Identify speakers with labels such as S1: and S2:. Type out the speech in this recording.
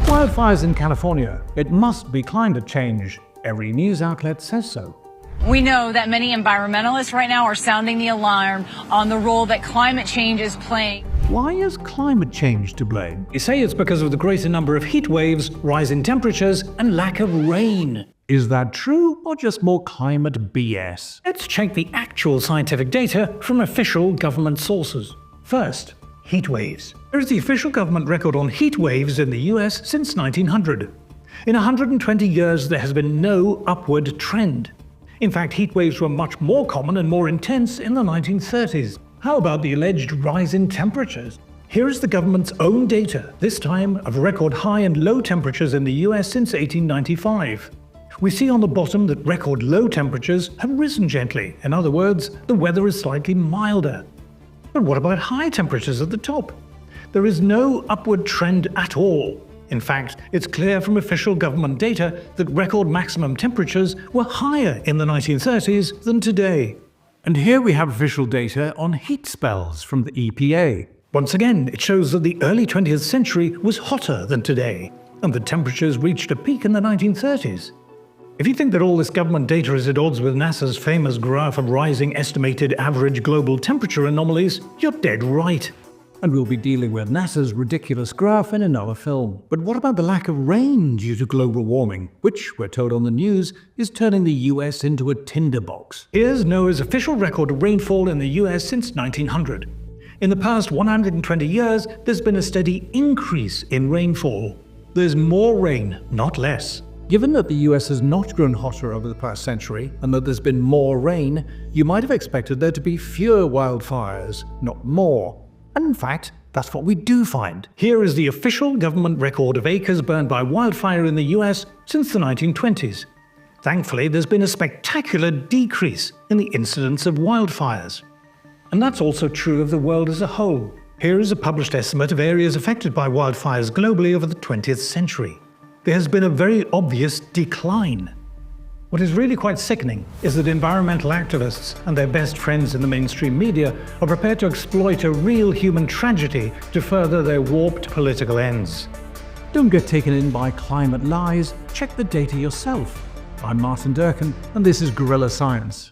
S1: Wildfires in California. It must be climate change. Every news outlet says so.
S2: We know that many environmentalists right now are sounding the alarm on the role that climate change is playing.
S1: Why is climate change to blame? You say it's because of the greater number of heat waves, rise in temperatures, and lack of rain. Is that true, or just more climate BS? Let's check the actual scientific data from official government sources. First, heat waves. There is the official government record on heat waves in the US since 1900. In 120 years, there has been no upward trend. In fact, heat waves were much more common and more intense in the 1930s. How about the alleged rise in temperatures? Here is the government's own data, this time of record high and low temperatures in the US since 1895. We see on the bottom that record low temperatures have risen gently. In other words, the weather is slightly milder. But what about high temperatures at the top? There is no upward trend at all. In fact, it's clear from official government data that record maximum temperatures were higher in the 1930s than today. And here we have official data on heat spells from the EPA. Once again, it shows that the early 20th century was hotter than today, and the temperatures reached a peak in the 1930s. If you think that all this government data is at odds with NASA's famous graph of rising estimated average global temperature anomalies, you're dead right. And we'll be dealing with NASA's ridiculous graph in another film. But what about the lack of rain due to global warming, which, we're told on the news, is turning the US into a tinderbox? Here's NOAA's official record of rainfall in the US since 1900. In the past 120 years, there's been a steady increase in rainfall. There's more rain, not less. Given that the US has not grown hotter over the past century, and that there's been more rain, you might have expected there to be fewer wildfires, not more. And in fact, that's what we do find. Here is the official government record of acres burned by wildfire in the US since the 1920s. Thankfully, there's been a spectacular decrease in the incidence of wildfires. And that's also true of the world as a whole. Here is a published estimate of areas affected by wildfires globally over the 20th century. There has been a very obvious decline. What is really quite sickening is that environmental activists and their best friends in the mainstream media are prepared to exploit a real human tragedy to further their warped political ends. Don't get taken in by climate lies, check the data yourself. I'm Durkin, and this is Guerrilla Science.